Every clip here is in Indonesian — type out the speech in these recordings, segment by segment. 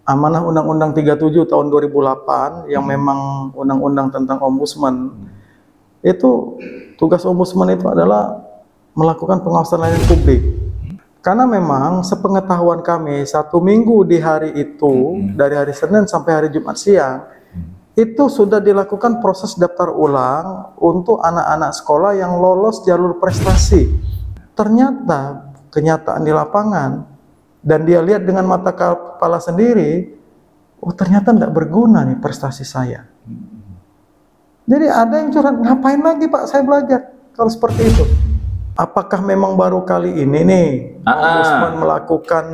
amanah Undang-Undang 37 tahun 2008 yang memang undang-undang tentang ombudsman, itu tugas ombudsman itu adalah melakukan pengawasan layanan publik. Karena memang sepengetahuan kami 1 minggu di hari itu, dari hari Senin sampai hari Jumat siang, itu sudah dilakukan proses daftar ulang untuk anak-anak sekolah yang lolos jalur prestasi. Ternyata kenyataan di lapangan, dan dia lihat dengan mata kepala sendiri, oh ternyata tidak berguna nih prestasi saya. Jadi ada yang curhat, ngapain lagi Pak saya belajar kalau seperti itu? Apakah memang baru kali ini nih ombudsman melakukan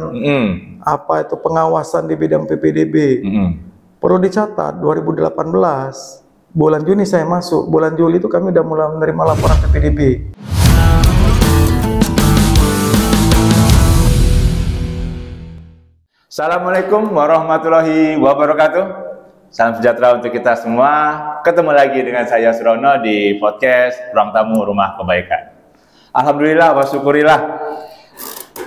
apa itu pengawasan di bidang PPDB? Perlu dicatat 2018 bulan Juni saya masuk, bulan Juli itu kami udah mulai menerima laporan PPDB. Assalamualaikum warahmatullahi wabarakatuh. Salam sejahtera untuk kita semua. Ketemu lagi dengan saya Surono di podcast Ruang Tamu Rumah Kebaikan. Alhamdulillah wa syukurillah.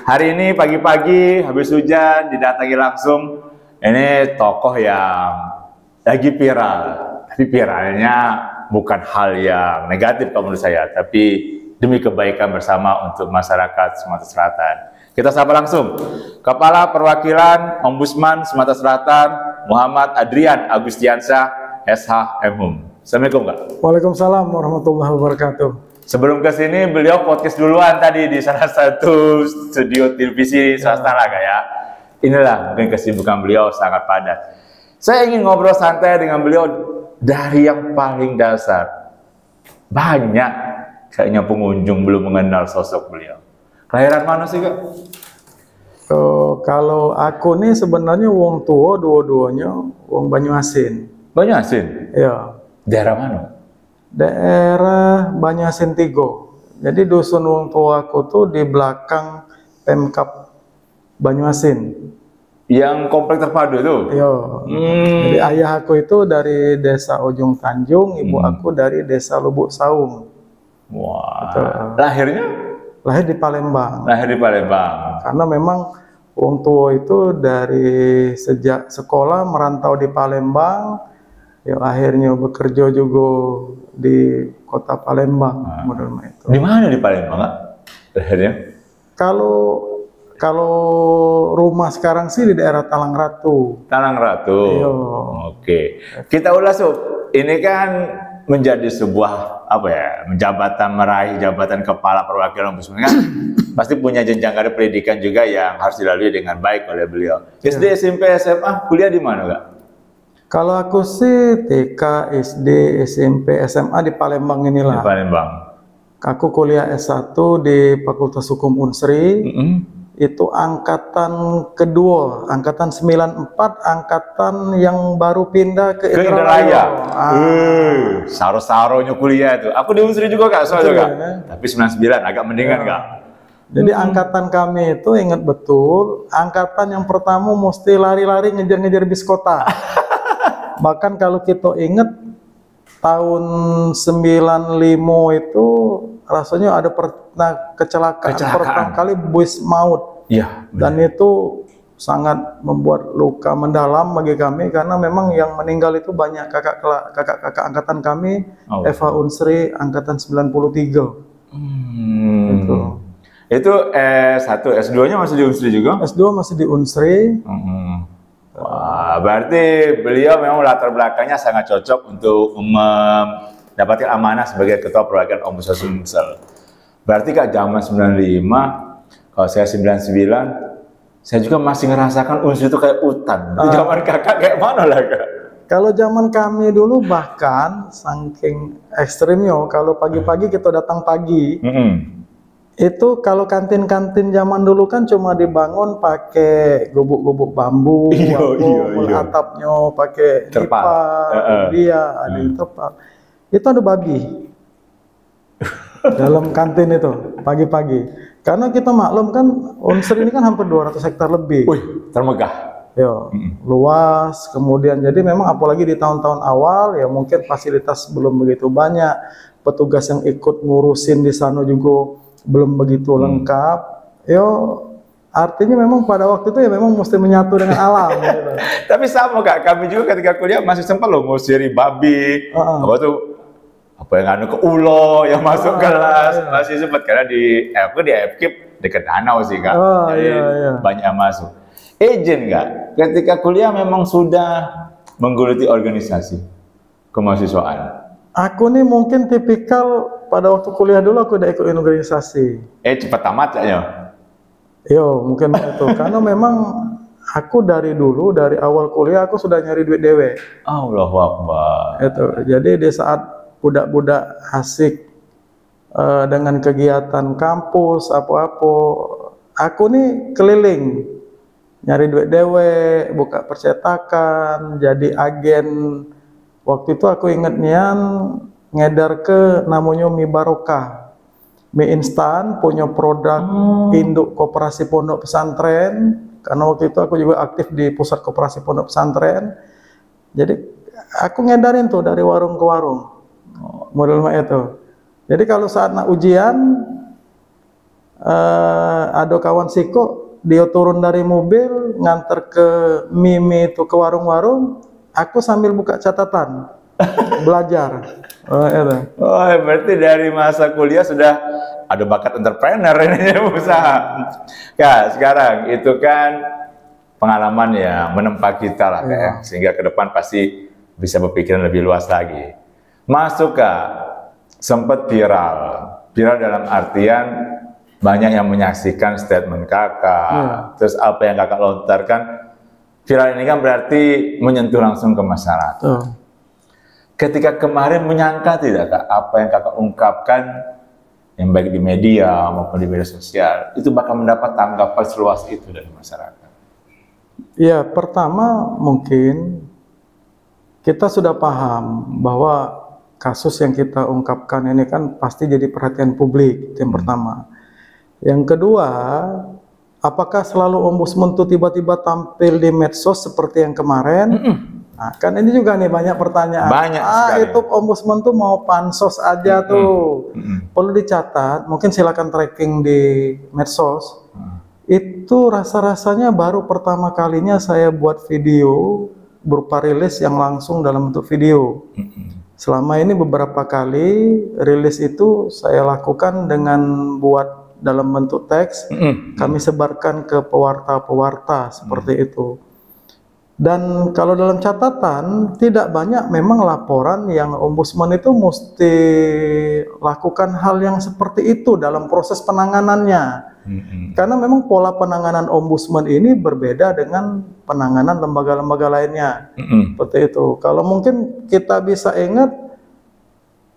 Hari ini pagi-pagi habis hujan didatangi langsung. Ini tokoh yang lagi viral. Tapi viralnya bukan hal yang negatif kalau menurut saya, tapi demi kebaikan bersama untuk masyarakat Sumatera Selatan. Kita sapa langsung Kepala Perwakilan Ombudsman Sumatera Selatan Muhammad Adrian Agustiansyah SH.M.Hum. Assalamualaikum Kak. Waalaikumsalam warahmatullahi wabarakatuh. Sebelum ke sini beliau podcast duluan tadi di salah satu studio televisi swasta lah Kak ya. Inilah mungkin kesibukan beliau sangat padat. Saya ingin ngobrol santai dengan beliau dari yang paling dasar. Banyak kayaknya pengunjung belum mengenal sosok beliau. Kelahiran mana sih Kak? Kalau aku nih sebenarnya wong tua dua-duanya wong Banyuasin. Banyuasin? Iya. Daerah mana? Daerah Banyuasin 3. Jadi dusun wong tua aku tuh di belakang Pemkap Banyuasin. Yang komplek terpadu tuh? Iya. Jadi ayah aku itu dari desa Ujung Tanjung, ibu aku dari desa Lubuk Saung. Wah. Gitu. Lahirnya? Lahir di Palembang. Lahir di Palembang. Karena memang wong tua itu dari sejak sekolah merantau di Palembang, ya akhirnya bekerja juga di kota Palembang. Itu. Di mana di Palembang Kak? Lahirnya? Kalau rumah sekarang sih di daerah Talang Ratu. Talang Ratu. Iya. Oke. Kita ulas ini kan menjadi sebuah meraih jabatan kepala perwakilan ombudsman kan pasti punya jenjang karir pendidikan juga yang harus dilalui dengan baik oleh beliau. SD, SMP, SMA, kuliah di mana Kak? Kalau aku sih TK, SD, SMP, SMA di Palembang inilah. Di Palembang. Aku kuliah S1 di Fakultas Hukum Unsri. Itu angkatan kedua, angkatan 94, angkatan yang baru pindah ke Indralaya. Saro-saronya kuliah itu. Aku di Unsri juga Kak, soalnya Kak. Tapi 99 agak mendingan Kak. Jadi angkatan kami itu ingat betul, angkatan yang pertama mesti lari-lari ngejar-ngejar bis kota. Bahkan kalau kita ingat tahun 95 itu rasanya ada pernah kecelakaan pertama kali bus maut. Iya. Dan itu sangat membuat luka mendalam bagi kami karena memang yang meninggal itu banyak kakak-kakak angkatan kami, Eva Unsri angkatan 93. Itu S1, S2-nya masih di Unsri juga? S2 masih di Unsri. Wah, berarti beliau memang latar belakangnya sangat cocok untuk mendapatkan amanah sebagai ketua perwakilan Ombudsman Sumsel. Berarti Kak zaman 95, kalau saya 99, saya juga masih ngerasakan Unsri itu kayak hutan. Zaman Kakak kayak mana lah Kak? Kalau zaman kami dulu bahkan saking ekstrimnya, kalau pagi-pagi kita datang pagi, itu kalau kantin-kantin zaman dulu kan cuma dibangun pakai gubuk-gubuk bambu, atapnya pakai terpal, ada terpal. Itu ada babi dalam kantin itu pagi-pagi. Karena kita maklum kan Unsri ini kan hampir 200 hektar lebih. Wih, termegah. Luas, kemudian jadi memang apalagi di tahun-tahun awal ya mungkin fasilitas belum begitu banyak, petugas yang ikut ngurusin di sana juga belum begitu lengkap. Artinya memang pada waktu itu ya memang mesti menyatu dengan alam. Gitu. Tapi sama Kak, kami juga ketika kuliah masih sempat loh ngusiri babi, apa tuh, apa yang anu ke ulo yang masuk kelas, masih sempat karena di FKIP dekat danau sih Kak, jadi banyak yang masuk. Agent Kak, ketika kuliah memang sudah menggeluti organisasi kemahasiswaan. Aku nih mungkin tipikal pada waktu kuliah dulu aku udah ikut organisasi. Cepat tamat ya? Yo, mungkin itu. Karena memang aku dari dulu, dari awal kuliah aku sudah nyari duit dewe. Allahu Akbar. Itu. Jadi di saat budak-budak asik dengan kegiatan kampus, apa-apa, aku nih keliling. Nyari duit dewe, buka percetakan, jadi agen. Waktu itu aku inget nian ngedar ke namanya mie barokah. Mie instan punya produk induk koperasi pondok pesantren, karena waktu itu aku juga aktif di pusat koperasi pondok pesantren. Jadi aku ngedarin tuh dari warung ke warung, model itu. Jadi kalau saat nak ujian, ada kawan siko, dia turun dari mobil nganter ke mie itu ke warung-warung, aku sambil buka catatan, belajar. Berarti dari masa kuliah sudah ada bakat entrepreneur ini usaha. Ya, sekarang itu kan pengalaman yang menempa kita lah ya, sehingga ke depan pasti bisa berpikiran lebih luas lagi. Masuk Kak, sempat viral dalam artian banyak yang menyaksikan statement Kakak, terus apa yang Kakak lontarkan, viral ini kan berarti menyentuh langsung ke masyarakat. Ketika kemarin menyangka tidak Kak, apa yang Kakak ungkapkan yang baik di media maupun di media sosial itu bakal mendapat tanggapan seluas itu dari masyarakat? Ya, pertama mungkin kita sudah paham bahwa kasus yang kita ungkapkan ini kan pasti jadi perhatian publik, itu yang pertama. Yang kedua, apakah selalu ombudsman itu tiba-tiba tampil di medsos seperti yang kemarin? Nah, kan ini juga nih banyak pertanyaan. Banyak sekali. Itu ombudsman tuh mau pansos aja tuh. Perlu dicatat, mungkin silakan tracking di medsos. Itu rasa-rasanya baru pertama kalinya saya buat video berupa rilis yang langsung dalam bentuk video. Selama ini beberapa kali rilis itu saya lakukan dengan buat dalam bentuk teks, kami sebarkan ke pewarta-pewarta seperti itu. Dan kalau dalam catatan, tidak banyak memang laporan yang ombudsman itu mesti lakukan hal yang seperti itu dalam proses penanganannya. Karena memang pola penanganan ombudsman ini berbeda dengan penanganan lembaga-lembaga lainnya. Seperti itu. Kalau mungkin kita bisa ingat,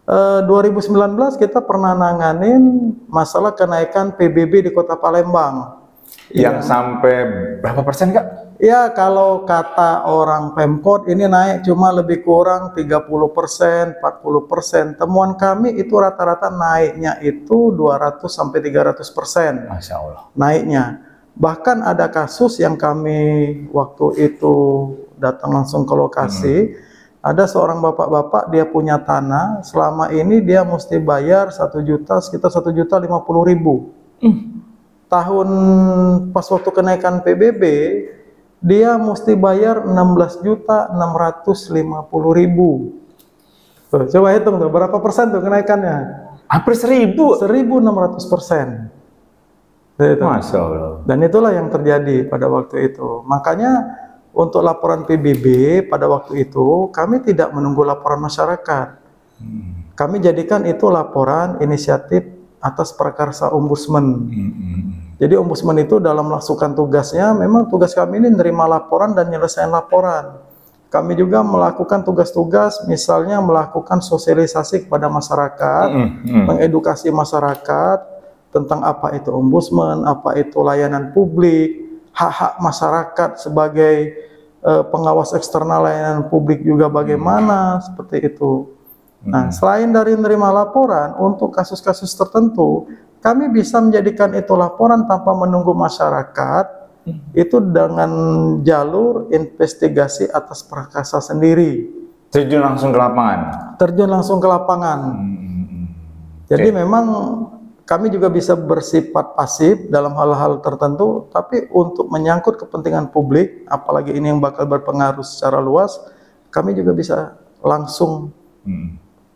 2019 kita pernah nanganin masalah kenaikan PBB di Kota Palembang. Yang sampai berapa persen Kak? Ya, kalau kata orang Pemkot ini naik cuma lebih kurang 30%, 40%. Temuan kami itu rata-rata naiknya itu 200-300%. Masya Allah. Naiknya. Bahkan ada kasus yang kami waktu itu datang langsung ke lokasi, ada seorang bapak-bapak dia punya tanah, selama ini dia mesti bayar 1 juta, sekitar 1.050.000. Tahun pas waktu kenaikan PBB, dia mesti bayar 16.650.000. Tuh, coba hitung tuh, berapa persen tuh kenaikannya? Hampir 1.600%. Masya Allah. Dan itulah yang terjadi pada waktu itu. Makanya untuk laporan PBB pada waktu itu, kami tidak menunggu laporan masyarakat. Kami jadikan itu laporan inisiatif atas prakarsa ombudsman. Jadi ombudsman itu dalam melakukan tugasnya, memang tugas kami ini menerima laporan dan menyelesaikan laporan. Kami juga melakukan tugas-tugas, misalnya melakukan sosialisasi kepada masyarakat, mengedukasi masyarakat tentang apa itu ombudsman, apa itu layanan publik, hak-hak masyarakat sebagai pengawas eksternal layanan publik juga bagaimana, seperti itu. Nah, selain dari menerima laporan, untuk kasus-kasus tertentu, kami bisa menjadikan itu laporan tanpa menunggu masyarakat, itu dengan jalur investigasi atas prakarsa sendiri. Terjun langsung ke lapangan? Terjun langsung ke lapangan. Jadi memang kami juga bisa bersifat pasif dalam hal-hal tertentu, tapi untuk menyangkut kepentingan publik, apalagi ini yang bakal berpengaruh secara luas, kami juga bisa langsung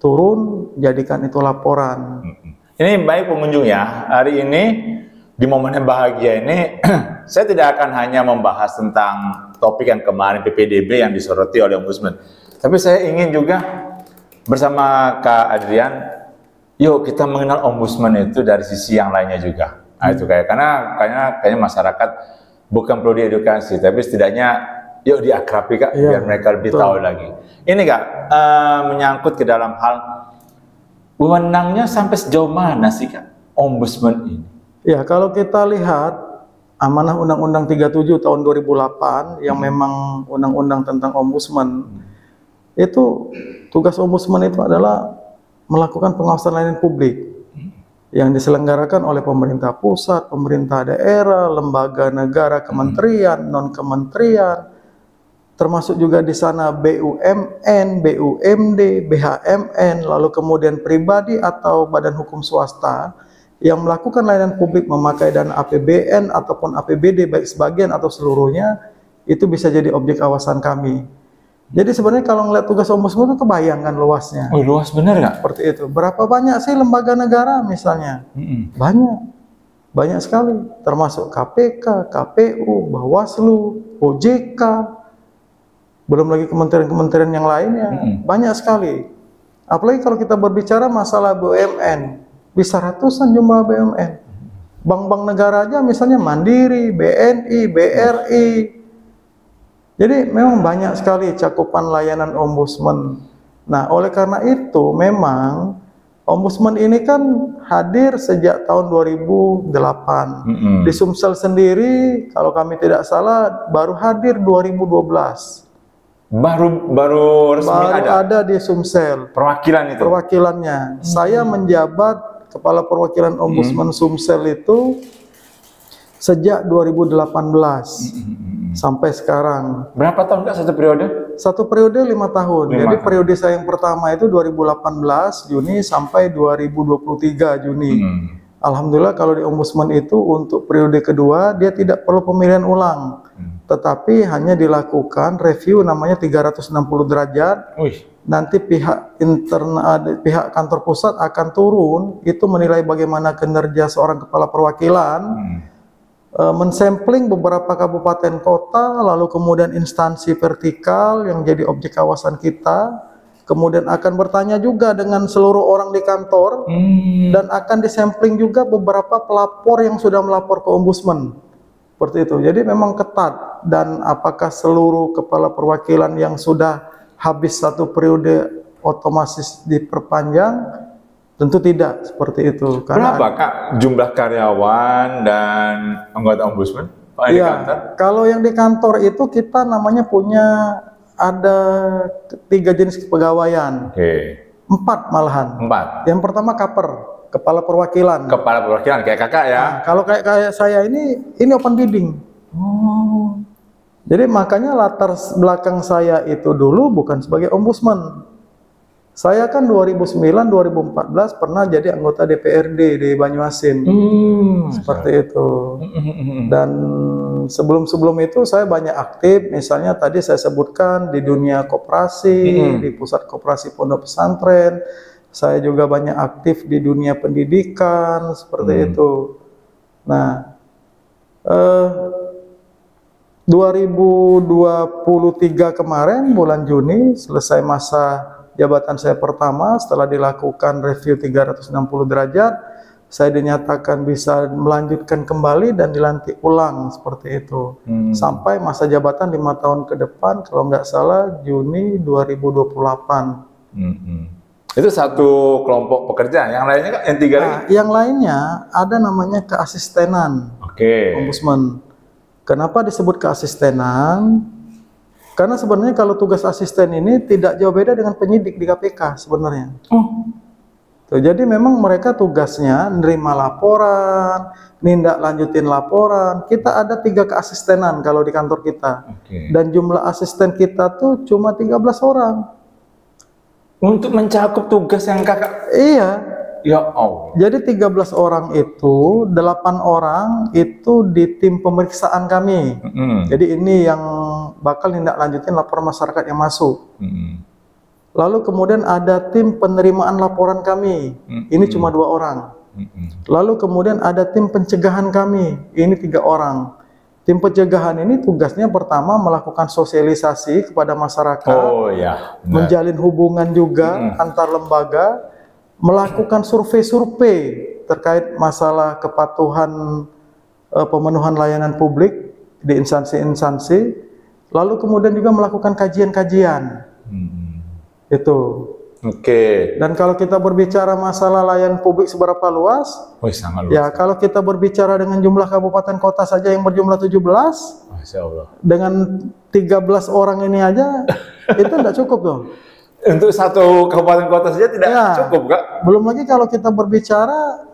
turun, jadikan itu laporan. Ini baik pengunjung ya, hari ini di momen yang bahagia ini, saya tidak akan hanya membahas tentang topik yang kemarin PPDB yang disoroti oleh Ombudsman, tapi saya ingin juga bersama Kak Adrian, yuk kita mengenal Ombudsman itu dari sisi yang lainnya juga. Nah, itu kayaknya masyarakat bukan perlu diedukasi, tapi setidaknya yuk diakrabi Kak, biar mereka lebih tahu lagi. Ini Kak, menyangkut ke dalam hal wewenangnya sampai sejauh mana sih Kak Ombudsman ini? Ya, kalau kita lihat amanah Undang-Undang 37 tahun 2008 yang memang undang-undang tentang Ombudsman, itu tugas Ombudsman itu adalah melakukan pengawasan layanan publik yang diselenggarakan oleh pemerintah pusat, pemerintah daerah, lembaga negara, kementerian, non-kementerian, termasuk juga di sana BUMN, BUMD, BHMN, lalu kemudian pribadi atau badan hukum swasta yang melakukan layanan publik memakai dana APBN ataupun APBD baik sebagian atau seluruhnya, itu bisa jadi objek awasan kami. Jadi sebenarnya kalau ngeliat tugas Ombudsman itu kebayangkan luasnya. Oh, luas bener nggak? Seperti itu. Berapa banyak sih lembaga negara misalnya? Banyak sekali. Termasuk KPK, KPU, Bawaslu, OJK, belum lagi kementerian-kementerian yang lainnya. Banyak sekali. Apalagi kalau kita berbicara masalah BUMN, bisa ratusan jumlah BUMN. Bank-bank negara aja misalnya Mandiri, BNI, BRI. Jadi memang banyak sekali cakupan layanan Ombudsman. Nah, oleh karena itu memang Ombudsman ini kan hadir sejak tahun 2008. Di Sumsel sendiri, kalau kami tidak salah, baru hadir 2012. Baru resmi ada di Sumsel. Perwakilan itu? Perwakilannya. Saya menjabat Kepala Perwakilan Ombudsman Sumsel itu sejak 2018 sampai sekarang. Berapa tahun Kak satu periode? Satu periode 5 tahun. Jadi periode saya yang pertama itu 2018 Juni sampai 2023 Juni. Alhamdulillah kalau di Ombudsman itu untuk periode kedua dia tidak perlu pemilihan ulang. Tetapi hanya dilakukan review namanya 360 derajat. Nanti pihak internal, pihak kantor pusat akan turun itu menilai bagaimana kinerja seorang kepala perwakilan, mensampling beberapa kabupaten kota, lalu kemudian instansi vertikal yang jadi objek kawasan kita, kemudian akan bertanya juga dengan seluruh orang di kantor, dan akan disampling juga beberapa pelapor yang sudah melapor ke Ombudsman. Seperti itu. Jadi memang ketat, dan apakah seluruh kepala perwakilan yang sudah habis satu periode otomatis diperpanjang? Tentu tidak seperti itu. Berapa Kak jumlah karyawan dan anggota Ombudsman? Di kantor? Kalau yang di kantor itu kita namanya punya ada 3 jenis kepegawaian. 4 malahan. 4. Yang pertama Kaper, kepala perwakilan. Kepala perwakilan kayak Kakak ya. Nah, kalau kayak saya ini open bidding. Jadi makanya latar belakang saya itu dulu bukan sebagai Ombudsman. Saya kan 2009-2014 pernah jadi anggota DPRD di Banyuasin. Seperti itu. Dan sebelum itu saya banyak aktif, misalnya tadi saya sebutkan di dunia koperasi, di pusat koperasi pondok pesantren. Saya juga banyak aktif di dunia pendidikan, seperti itu. Nah, 2023 kemarin bulan Juni selesai masa jabatan saya pertama, setelah dilakukan review 360 derajat, saya dinyatakan bisa melanjutkan kembali dan dilantik ulang seperti itu. Sampai masa jabatan 5 tahun ke depan, kalau nggak salah Juni 2028. Itu satu kelompok pekerjaan, yang lainnya Kak, yang 3 lagi? Yang lainnya ada namanya keasistenan Ombudsman. Kenapa disebut keasistenan? Karena sebenarnya kalau tugas asisten ini tidak jauh beda dengan penyidik di KPK sebenarnya. Jadi memang mereka tugasnya nerima laporan, nindak lanjutin laporan. Kita ada 3 keasistenan kalau di kantor kita. Dan jumlah asisten kita tuh cuma 13 orang. Untuk mencakup tugas yang Kakak? Iya. Ya Allah. Jadi 13 orang itu, 8 orang itu di tim pemeriksaan kami. Jadi ini yang bakal tindak lanjutin laporan masyarakat yang masuk. Lalu kemudian ada tim penerimaan laporan kami. Ini cuma 2 orang. Lalu kemudian ada tim pencegahan kami. Ini 3 orang. Tim pencegahan ini tugasnya pertama melakukan sosialisasi kepada masyarakat, menjalin hubungan juga antar lembaga, melakukan survei-survei terkait masalah kepatuhan pemenuhan layanan publik di instansi-instansi, lalu kemudian juga melakukan kajian-kajian. Itu. Oke. Dan kalau kita berbicara masalah layanan publik seberapa luas, sangat luas. Ya, kalau kita berbicara dengan jumlah kabupaten kota saja yang berjumlah 17, Masya Allah. dengan 13 orang ini aja, itu tidak cukup dong. Untuk satu kabupaten kota saja tidak cukup, Kak? Belum lagi kalau kita berbicara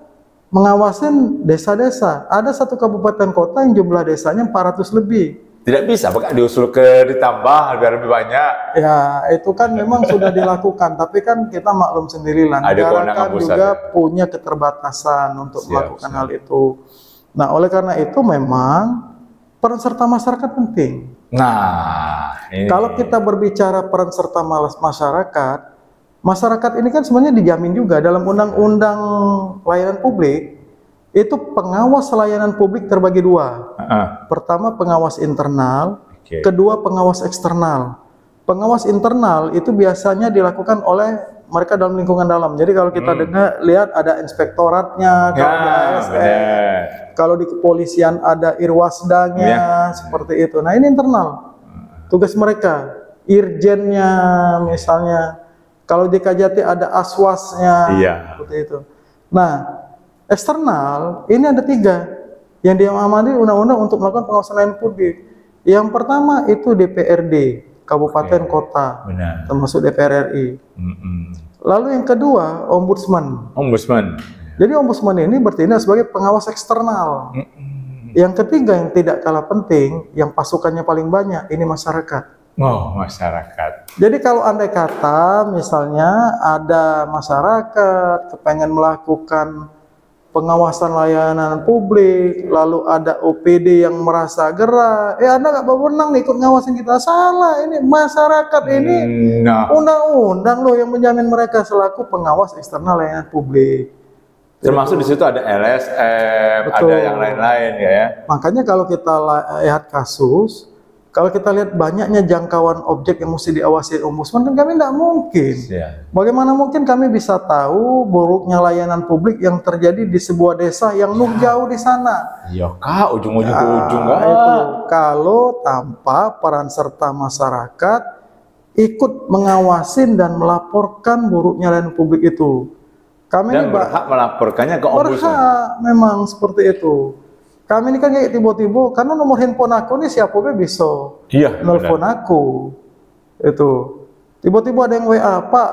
mengawasin desa-desa. Ada satu kabupaten kota yang jumlah desanya 400 lebih. Tidak bisa, Pak, diusul ditambah biar lebih banyak. Ya, itu kan memang sudah dilakukan, tapi kan kita maklum sendirilah. Negara kan juga punya keterbatasan untuk melakukan hal itu. Nah, oleh karena itu memang peran serta masyarakat penting. Nah, ini. Kalau kita berbicara peran serta masyarakat ini kan sebenarnya dijamin juga dalam Undang-Undang Layanan Publik. Itu pengawas layanan publik terbagi 2. Pertama pengawas internal, kedua pengawas eksternal. Pengawas internal itu biasanya dilakukan oleh mereka dalam lingkungan dalam. Jadi kalau kita lihat ada inspektoratnya, kalau di ASN, kalau di kepolisian ada irwasdanya, seperti itu. Nah, ini internal. Tugas mereka, irjennya misalnya. Kalau di KJT ada aswasnya, seperti itu. Nah, eksternal, ini ada 3 yang diamati undang-undang untuk melakukan pengawasan layanan publik. Yang pertama itu DPRD, kabupaten kota, termasuk DPR RI. Lalu yang kedua, ombudsman. Jadi ombudsman ini bertindak sebagai pengawas eksternal. Yang ketiga yang tidak kalah penting, yang pasukannya paling banyak, ini masyarakat. Masyarakat. Jadi kalau andai kata misalnya ada masyarakat kepengen melakukan pengawasan layanan publik, lalu ada OPD yang merasa gerah, Anda nggak berwenang nih ikut ngawasin kita. Salah, ini masyarakat ini undang-undang loh yang menjamin mereka selaku pengawas eksternal layanan publik. Termasuk di situ ada LSM, ada yang lain-lain ya. Makanya kalau kita lihat kasus, kalau kita lihat banyaknya jangkauan objek yang mesti diawasi ombudsman, kan kami tidak mungkin. Bagaimana mungkin kami bisa tahu buruknya layanan publik yang terjadi di sebuah desa yang jauh di sana? Iya, Kak, ujung-ujung ke ujung. Itu kalau tanpa peran serta masyarakat ikut mengawasin dan melaporkan buruknya layanan publik itu. Kami dan berhak melaporkannya ke ombudsman. Berhak, memang seperti itu. Kami ini kan kayak tiba-tiba, karena nomor handphone aku nih siapa bisa nelfon aku. Itu. Tiba-tiba ada yang WA, Pak,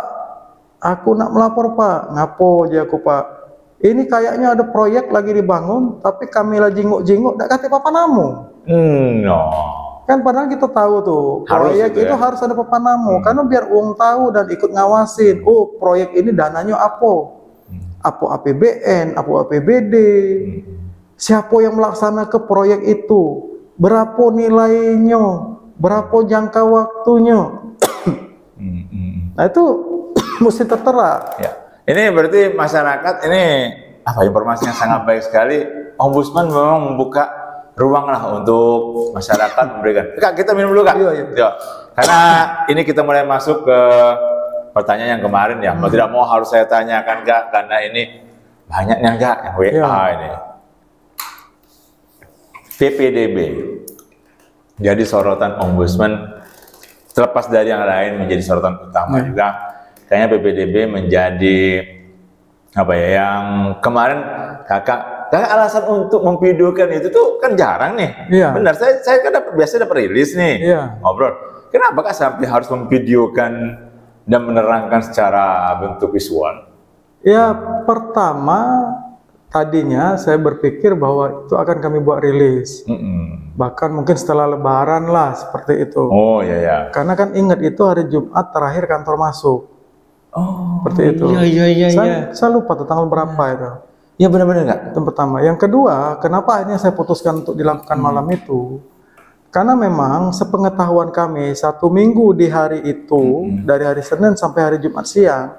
aku nak melapor Pak. Ngapo aja aku Pak? Ini kayaknya ada proyek lagi dibangun, tapi kami lagi jinguk-jinguk, tak kata papa namu. Kan padahal kita tahu tuh, proyek itu harus ada papa namu, karena biar uang tahu dan ikut ngawasin. Oh, proyek ini dananya apa? Apa APBN, apa APBD? Siapa yang melaksanakan ke proyek itu? Berapa nilainya? Berapa jangka waktunya? Nah itu mesti tertera. Ini berarti masyarakat ini informasinya sangat baik sekali. Ombudsman memang membuka ruang lah untuk masyarakat memberikan. Kak, kita minum dulu Kak. Iya. Karena ini kita mulai masuk ke pertanyaan yang kemarin ya. Mau tidak mau harus saya tanyakan Kak, karena ini banyak yang Kak yang WA ini. PPDB jadi sorotan ombudsman, terlepas dari yang lain menjadi sorotan utama juga. Kayaknya PPDB menjadi yang kemarin kakak alasan untuk memvideokan itu tuh kan jarang nih. Benar, saya kan biasa dapat rilis nih ngobrol. Kenapa Kak sampai harus memvideokan dan menerangkan secara bentuk visual? Ya, pertama tadinya saya berpikir bahwa itu akan kami buat rilis, bahkan mungkin setelah Lebaran lah seperti itu. Oh iya. Karena kan ingat itu hari Jumat terakhir kantor masuk. Oh, seperti itu. Saya lupa tuh tanggal berapa itu. Iya benar-benar nggak? Itu pertama. Yang kedua, kenapa akhirnya saya putuskan untuk dilakukan malam itu? Karena memang sepengetahuan kami 1 minggu di hari itu, dari hari Senin sampai hari Jumat siang,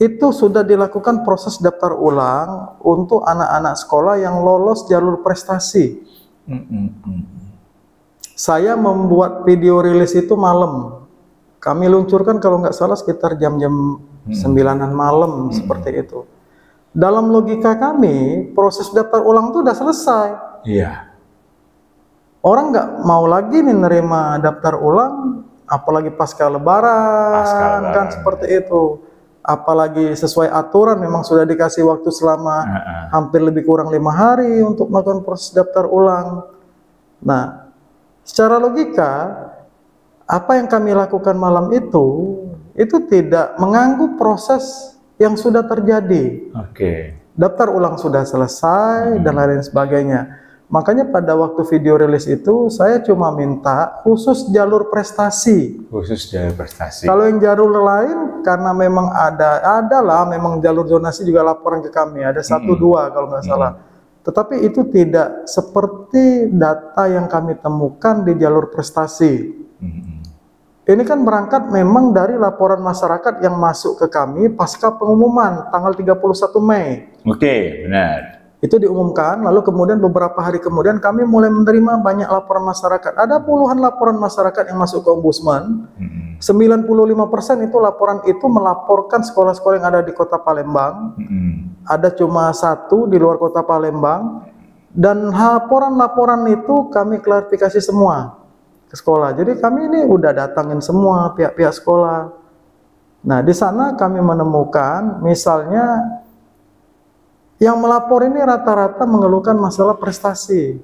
itu sudah dilakukan proses daftar ulang untuk anak-anak sekolah yang lolos jalur prestasi. Saya membuat video rilis itu malam. Kami luncurkan kalau nggak salah sekitar jam-jam 9-an malam, seperti itu. Dalam logika kami, proses daftar ulang itu udah selesai. Iya. Orang nggak mau lagi nih nerima daftar ulang, apalagi pasca lebaran, kan seperti itu. Apalagi sesuai aturan memang sudah dikasih waktu selama hampir lebih kurang 5 hari untuk melakukan proses daftar ulang. Nah, secara logika, apa yang kami lakukan malam itu tidak mengganggu proses yang sudah terjadi. Daftar ulang sudah selesai dan lain sebagainya. Makanya pada waktu video rilis itu saya cuma minta khusus jalur prestasi. Khusus jalur prestasi. Kalau yang jalur lain karena memang adalah memang jalur zonasi juga laporan ke kami ada 1-2 kalau nggak salah. Tetapi itu tidak seperti data yang kami temukan di jalur prestasi. Ini kan berangkat memang dari laporan masyarakat yang masuk ke kami pasca pengumuman tanggal 31 Mei. Oke, benar. Itu diumumkan, lalu kemudian beberapa hari kemudian kami mulai menerima banyak laporan masyarakat. Ada puluhan laporan masyarakat yang masuk ke Ombudsman. 95% itu laporan itu melaporkan sekolah-sekolah yang ada di Kota Palembang. Ada cuma 1 di luar Kota Palembang. Dan laporan-laporan itu kami klarifikasi semua ke sekolah. Jadi kami ini udah datangin semua pihak-pihak sekolah. Nah, di sana kami menemukan misalnya yang melapor ini rata-rata mengeluhkan masalah prestasi.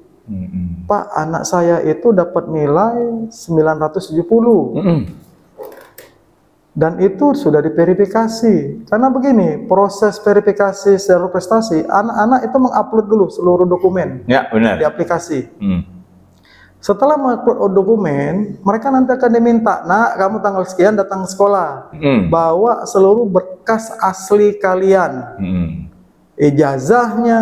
Pak, anak saya itu dapat nilai 970. Dan itu sudah diverifikasi. Karena begini, proses verifikasi jalur prestasi, anak-anak itu mengupload dulu seluruh dokumen. Ya, benar. Di aplikasi. Setelah mengupload dokumen, mereka nanti akan diminta, nak, kamu tanggal sekian datang ke sekolah. Bawa seluruh berkas asli kalian. Ijazahnya,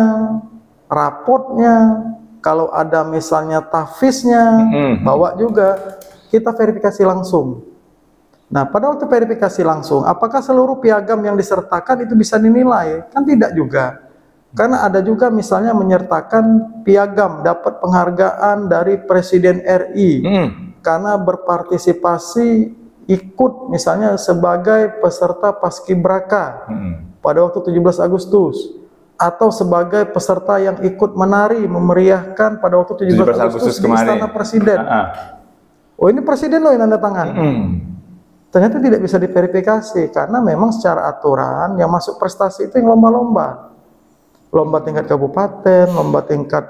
rapotnya, kalau ada misalnya tahfiznya, bawa juga, kita verifikasi langsung. Nah, pada waktu verifikasi langsung, apakah seluruh piagam yang disertakan itu bisa dinilai? Kan tidak juga. Karena ada juga misalnya menyertakan piagam, dapat penghargaan dari Presiden RI, karena berpartisipasi ikut misalnya sebagai peserta Paskibraka pada waktu 17 Agustus. Atau sebagai peserta yang ikut menari memeriahkan pada waktu 17 Agustus di Istana Presiden. Oh, ini Presiden loh yang tanda tangan. Ternyata tidak bisa diverifikasi karena memang secara aturan yang masuk prestasi itu yang lomba-lomba. Lomba tingkat kabupaten, lomba tingkat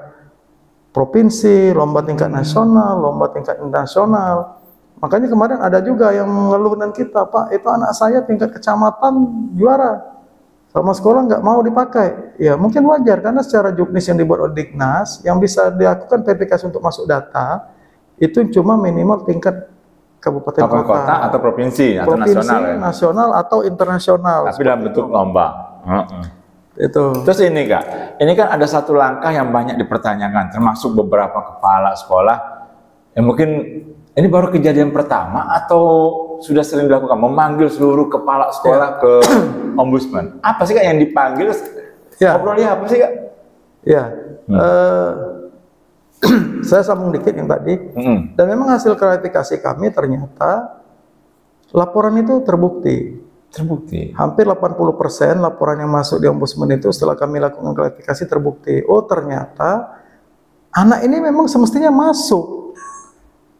provinsi, lomba tingkat nasional, lomba tingkat internasional. Makanya kemarin ada juga yang mengeluh dengan kita, Pak, itu anak saya tingkat kecamatan juara. Sama sekolah nggak mau dipakai, ya mungkin wajar karena secara juknis yang dibuat oleh Dignas yang bisa dilakukan verifikasi untuk masuk data itu cuma minimal tingkat kabupaten kota atau provinsi atau nasional atau internasional. Tapi dalam bentuk lomba. Itu. Terus ini Kak, ini kan ada satu langkah yang banyak dipertanyakan, termasuk beberapa kepala sekolah yang mungkin ini baru kejadian pertama atau sudah sering dilakukan, memanggil seluruh kepala sekolah ke Ombudsman. Apa sih Kak yang dipanggil? Ngobrolnya apa sih Kak? Saya sambung dikit yang tadi. Dan memang hasil klarifikasi kami ternyata laporan itu terbukti. Hampir 80% laporan yang masuk di Ombudsman itu setelah kami lakukan klarifikasi terbukti. Oh, ternyata anak ini memang semestinya masuk.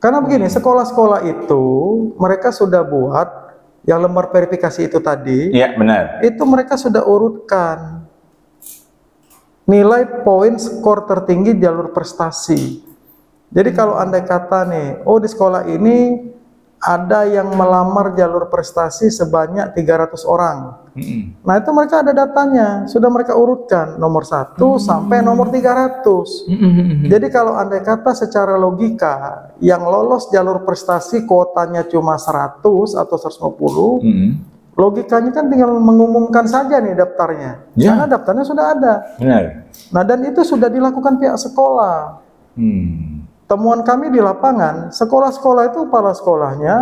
Karena begini, sekolah-sekolah itu mereka sudah buat yang lembar verifikasi itu tadi. Iya, benar. Itu mereka sudah urutkan nilai poin skor tertinggi jalur prestasi. Jadi kalau andai kata nih, oh di sekolah ini ada yang melamar jalur prestasi sebanyak 300 orang. Nah itu mereka ada datanya, sudah mereka urutkan nomor 1 sampai nomor 300. Jadi kalau andai kata secara logika yang lolos jalur prestasi kuotanya cuma 100 atau 150, Logikanya kan tinggal mengumumkan saja nih daftarnya. Ya. Karena daftarnya sudah ada. Benar. Nah, dan itu sudah dilakukan pihak sekolah. Temuan kami di lapangan, sekolah-sekolah itu kepala sekolahnya,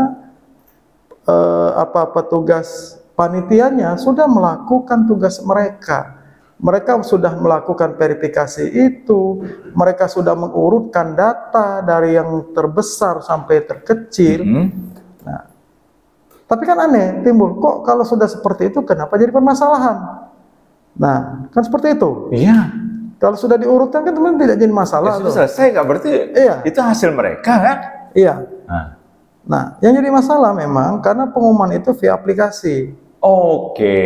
petugas panitianya sudah melakukan tugas mereka. Mereka sudah melakukan verifikasi itu, mereka sudah mengurutkan data dari yang terbesar sampai terkecil. Nah, tapi kan aneh, timbul, kok kalau sudah seperti itu kenapa jadi permasalahan? Nah, kan seperti itu. Iya. Kalau sudah diurutkan kan teman tidak jadi masalah. Sudah selesai nggak, berarti Iya. itu hasil mereka kan? Iya. Nah, yang jadi masalah memang karena pengumuman itu via aplikasi. Oke.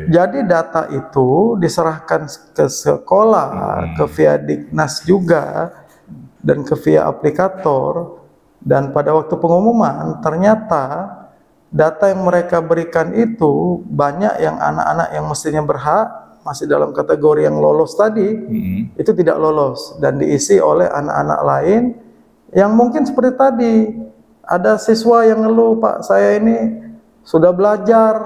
Jadi data itu diserahkan ke sekolah, ke via Diknas juga, dan ke via aplikator. Dan pada waktu pengumuman ternyata data yang mereka berikan itu banyak yang anak-anak yang mestinya berhak masih dalam kategori yang lolos tadi, itu tidak lolos dan diisi oleh anak-anak lain yang mungkin seperti tadi. Ada siswa yang ngeluh, Pak, saya ini sudah belajar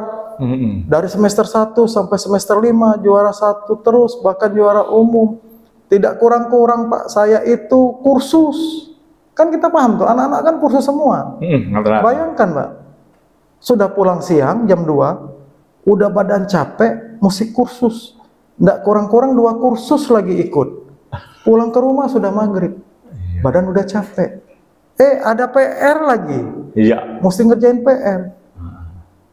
dari semester 1 sampai semester 5, juara 1 terus, bahkan juara umum. Tidak kurang-kurang, Pak, saya itu kursus. Kan kita paham tuh, anak-anak kan kursus semua. Bayangkan, Pak, sudah pulang siang jam 2, udah badan capek, mesti kursus. Tidak kurang-kurang 2 kursus lagi ikut. Pulang ke rumah sudah maghrib, badan udah capek. Ada PR lagi. Iya. Mesti ngerjain PR.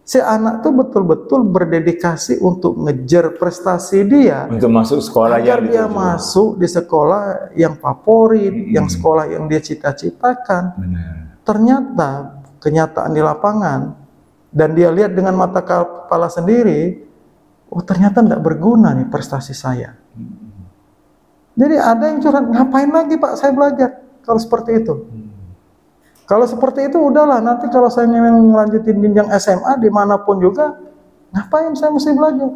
Si anak tuh betul-betul berdedikasi untuk ngejar prestasi dia, untuk masuk sekolah agar dia masuk di sekolah yang favorit, yang sekolah yang dia cita-citakan. Ternyata kenyataan di lapangan dan dia lihat dengan mata kepala sendiri, oh ternyata tidak berguna nih prestasi saya. Jadi ada yang curhat, ngapain lagi Pak saya belajar kalau seperti itu? Kalau seperti itu udahlah, nanti kalau saya ingin melanjutin jenjang SMA dimanapun juga, ngapain saya mesti belajar?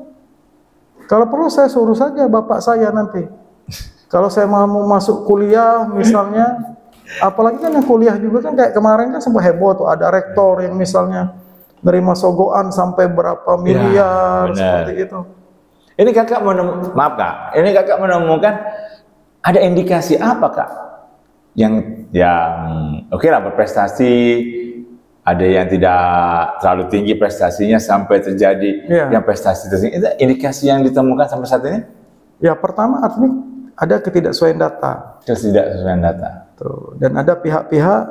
Kalau perlu saya suruh saja bapak saya nanti. Kalau saya mau masuk kuliah misalnya, apalagi kan yang kuliah juga kan kayak kemarin kan sempat heboh tuh, ada rektor yang misalnya nerima sogokan sampai berapa miliar, seperti itu. Ini kakak maaf kak, ini kakak menemukan ada indikasi apa kak? Yang oke lah berprestasi, ada yang tidak terlalu tinggi prestasinya sampai terjadi yang prestasi tertinggi. Itu indikasi yang ditemukan sampai saat ini? Ya, pertama artinya ada ketidaksesuaian data. Ketidaksesuaian data. Tuh. Dan ada pihak-pihak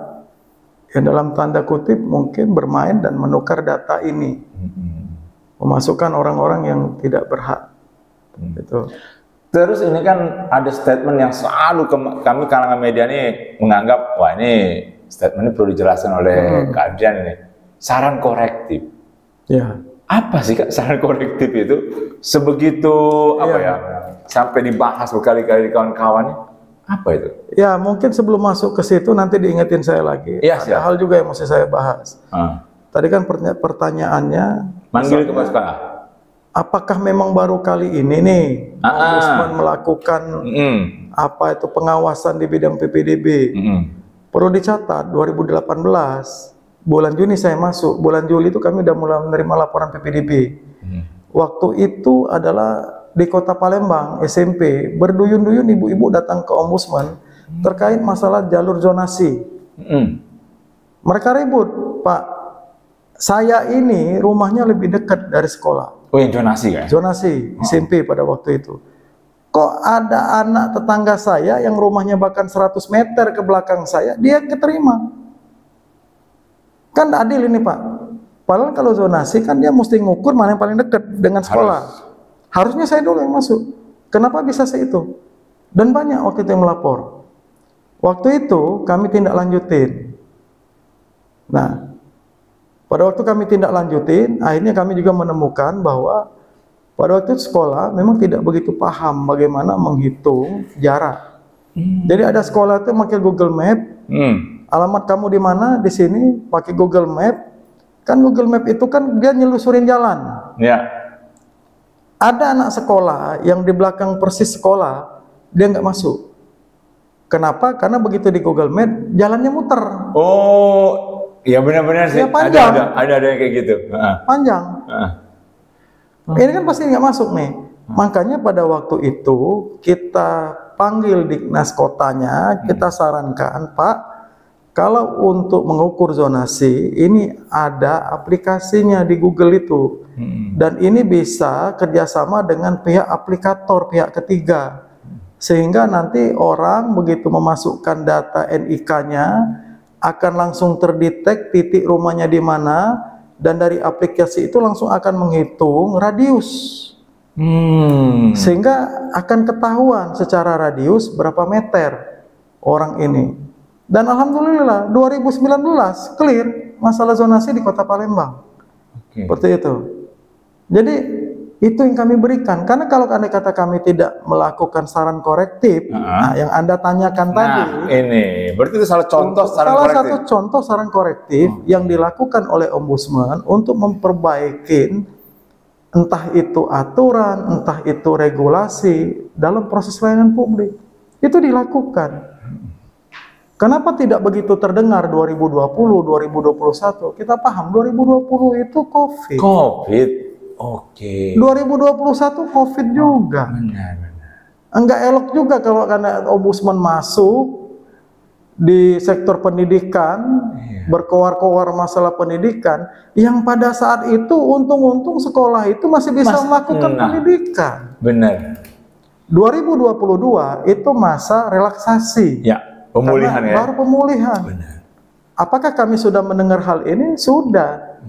yang dalam tanda kutip mungkin bermain dan menukar data ini, memasukkan orang-orang yang tidak berhak. Gitu. Terus ini kan ada statement yang selalu kami kalangan media ini menganggap, wah ini statement ini perlu dijelaskan oleh Kak Adrian ini. Saran korektif. Ya. Apa sih Kak saran korektif itu? Sebegitu apa ya? Sampai dibahas berkali-kali di kawan-kawan. Apa itu? Ya mungkin sebelum masuk ke situ nanti diingetin saya lagi. Ya, ada hal juga yang mesti saya bahas. Tadi kan pertanyaannya. Manggil ke sekolah. Apakah memang baru kali ini nih Ombudsman melakukan apa itu pengawasan di bidang PPDB? Perlu dicatat 2018 bulan Juni saya masuk, bulan Juli itu kami udah mulai menerima laporan PPDB. Waktu itu adalah di Kota Palembang SMP berduyun-duyun ibu-ibu datang ke Ombudsman terkait masalah jalur zonasi. Mereka ribut, Pak. Saya ini rumahnya lebih dekat dari sekolah. Oh yang zonasi kan? Zonasi SMP pada waktu itu. Kok ada anak tetangga saya yang rumahnya bahkan 100 meter ke belakang saya, dia keterima. Kan adil ini Pak. Padahal kalau zonasi kan dia mesti ngukur mana yang paling dekat dengan sekolah. Harusnya saya dulu yang masuk. Kenapa bisa itu? Dan banyak waktu itu yang melapor. Waktu itu kami tindak lanjutin. Nah, pada waktu kami tindak lanjutin, akhirnya kami juga menemukan bahwa pada waktu itu sekolah memang tidak begitu paham bagaimana menghitung jarak. Jadi ada sekolah itu pakai Google Map, alamat kamu di mana, di sini, pakai Google Map. Kan Google Map itu kan dia nyelusurin jalan. Ya. Ada anak sekolah yang di belakang persis sekolah, dia nggak masuk. Kenapa? Karena begitu di Google Map, jalannya muter. Oh, Iya benar-benar sih. Ya, panjang. Ada yang kayak gitu. Panjang. Ini kan pasti nggak masuk nih. Makanya pada waktu itu kita panggil Dignas kotanya, kita sarankan, Pak, kalau untuk mengukur zonasi, ini ada aplikasinya di Google itu. Dan ini bisa kerjasama dengan pihak aplikator, pihak ketiga. Sehingga nanti orang begitu memasukkan data NIK-nya, akan langsung terdetek titik rumahnya di mana, dan dari aplikasi itu langsung akan menghitung radius. Sehingga akan ketahuan secara radius berapa meter orang ini. Dan alhamdulillah 2019 clear masalah zonasi di Kota Palembang. Seperti itu. Jadi itu yang kami berikan. Karena kalau andai kata kami tidak melakukan saran korektif, nah yang Anda tanyakan tadi, ini berarti itu salah contoh saran korektif. Salah satu contoh saran korektif yang dilakukan oleh Ombudsman untuk memperbaiki entah itu aturan, entah itu regulasi dalam proses pelayanan publik. Itu dilakukan. Kenapa tidak begitu terdengar 2020, 2021? Kita paham 2020 itu COVID. Oke. 2021 COVID juga. Benar. Enggak elok juga kalau karena Ombudsman masuk di sektor pendidikan, berkoar-koar masalah pendidikan, yang pada saat itu untung-untung sekolah itu masih bisa melakukan pendidikan. Benar. 2022 itu masa relaksasi. Ya, pemulihan ya. Baru pemulihan. Benar. Apakah kami sudah mendengar hal ini? Sudah.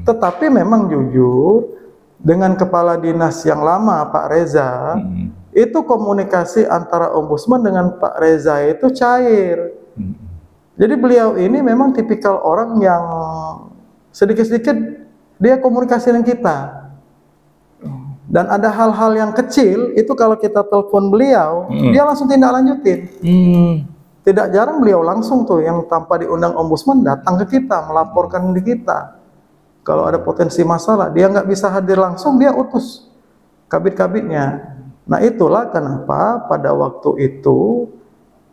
Tetapi memang jujur, dengan kepala dinas yang lama Pak Reza, itu komunikasi antara Ombudsman dengan Pak Reza itu cair. Jadi beliau ini memang tipikal orang yang sedikit-sedikit dia komunikasi dengan kita. Dan ada hal-hal yang kecil itu kalau kita telepon beliau, dia langsung tindak lanjutin. Tidak jarang beliau langsung tuh yang tanpa diundang Ombudsman datang ke kita, melaporkan di kita. Kalau ada potensi masalah, dia nggak bisa hadir langsung, dia utus kabit-kabitnya. Nah itulah kenapa pada waktu itu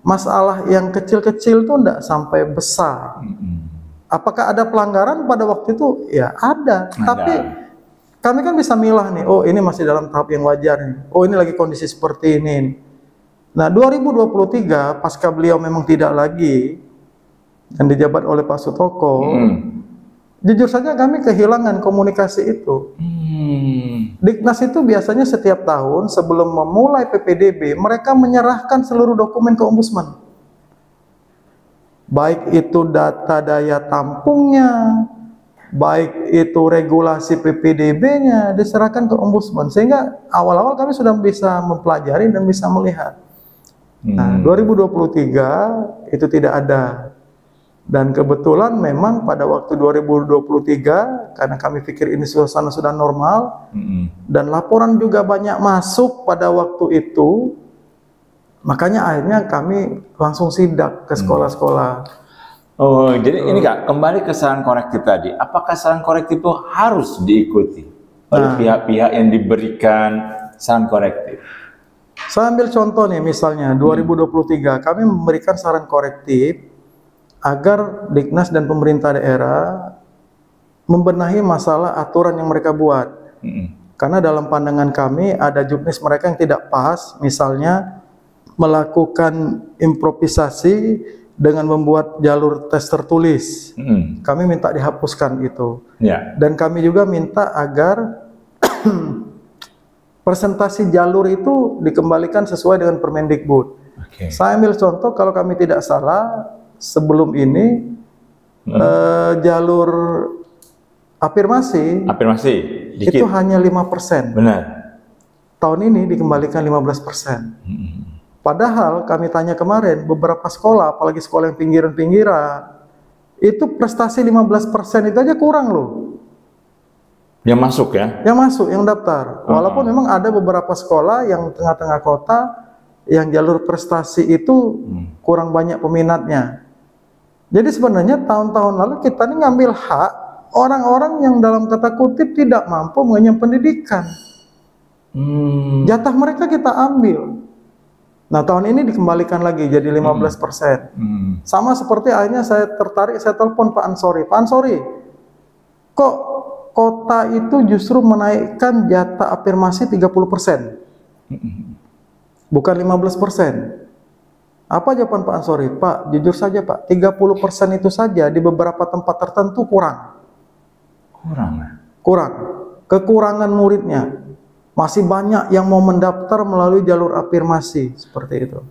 masalah yang kecil-kecil tuh nggak sampai besar. Apakah ada pelanggaran pada waktu itu? Ya ada. Tapi kami kan bisa milah nih, oh ini masih dalam tahap yang wajar nih. Oh ini lagi kondisi seperti ini. Nah 2023 pasca beliau memang tidak lagi yang dijabat oleh Pak Sutoko, jujur saja kami kehilangan komunikasi itu. Dignas itu biasanya setiap tahun sebelum memulai PPDB, mereka menyerahkan seluruh dokumen ke Ombudsman. Baik itu data daya tampungnya, baik itu regulasi PPDB-nya diserahkan ke Ombudsman. Sehingga awal-awal kami sudah bisa mempelajari dan bisa melihat. Nah, 2023 itu tidak ada. Dan kebetulan memang pada waktu 2023, karena kami pikir ini suasana sudah normal, dan laporan juga banyak masuk pada waktu itu, makanya akhirnya kami langsung sidak ke sekolah-sekolah. Oh, jadi ini Kak, kembali ke saran korektif tadi. Apakah saran korektif itu harus diikuti oleh pihak-pihak yang diberikan saran korektif? Saya ambil contoh nih, misalnya 2023 kami memberikan saran korektif agar Dignas dan pemerintah daerah membenahi masalah aturan yang mereka buat. Karena dalam pandangan kami ada juknis mereka yang tidak pas, misalnya melakukan improvisasi dengan membuat jalur tes tertulis. Kami minta dihapuskan itu. Dan kami juga minta agar presentasi jalur itu dikembalikan sesuai dengan Permendikbud. Saya ambil contoh, kalau kami tidak salah, sebelum ini jalur afirmasi dikit. Itu hanya 5%. Benar. Tahun ini dikembalikan 15%. Padahal kami tanya kemarin, beberapa sekolah, apalagi sekolah yang pinggiran-pinggiran, itu prestasi 15% itu aja kurang loh. Yang masuk ya? Yang masuk, yang daftar. Walaupun memang ada beberapa sekolah yang tengah-tengah kota, yang jalur prestasi itu kurang banyak peminatnya. Jadi sebenarnya tahun-tahun lalu kita ini ngambil hak orang-orang yang dalam kata kutip tidak mampu mengenyam pendidikan. Jatah mereka kita ambil. Nah, tahun ini dikembalikan lagi jadi 15%. Sama seperti akhirnya saya tertarik, saya telepon Pak Ansori. Pak Ansori, kok kota itu justru menaikkan jatah afirmasi 30%? Bukan 15%. Apa jawaban Pak Ansori? Pak, jujur saja Pak, 30% itu saja di beberapa tempat tertentu kurang. Kurang. Kekurangan muridnya. Masih banyak yang mau mendaftar melalui jalur afirmasi, seperti itu.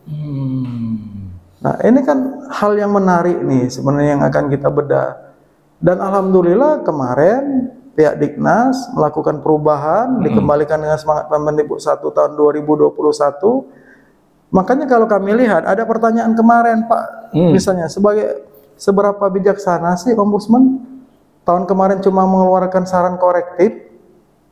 Nah, ini kan hal yang menarik nih sebenarnya yang akan kita bedah. Dan alhamdulillah kemarin pihak Diknas melakukan perubahan, dikembalikan dengan semangat Permendikbud 1 tahun 2021. Makanya kalau kami lihat ada pertanyaan kemarin Pak, misalnya seberapa bijaksana sih Ombudsman tahun kemarin cuma mengeluarkan saran korektif,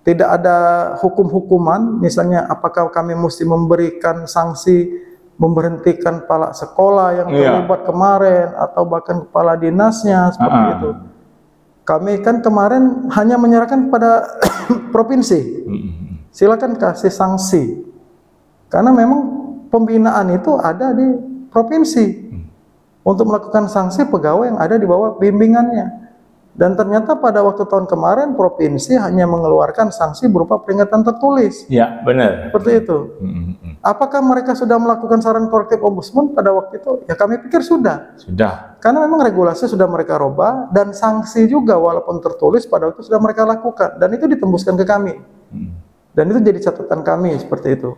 tidak ada hukum-hukuman, misalnya apakah kami mesti memberikan sanksi, memberhentikan kepala sekolah yang terlibat kemarin, atau bahkan kepala dinasnya, seperti itu. Kami kan kemarin hanya menyerahkan kepada provinsi, silakan kasih sanksi, karena memang pembinaan itu ada di provinsi, untuk melakukan sanksi pegawai yang ada di bawah bimbingannya. Dan ternyata pada waktu tahun kemarin provinsi hanya mengeluarkan sanksi berupa peringatan tertulis. Ya, benar. Seperti itu. Apakah mereka sudah melakukan saran korektif Ombudsman pada waktu itu? Ya kami pikir sudah. Sudah. Karena memang regulasi sudah mereka robah dan sanksi juga walaupun tertulis pada waktu itu sudah mereka lakukan dan itu ditembuskan ke kami. Dan itu jadi catatan kami seperti itu.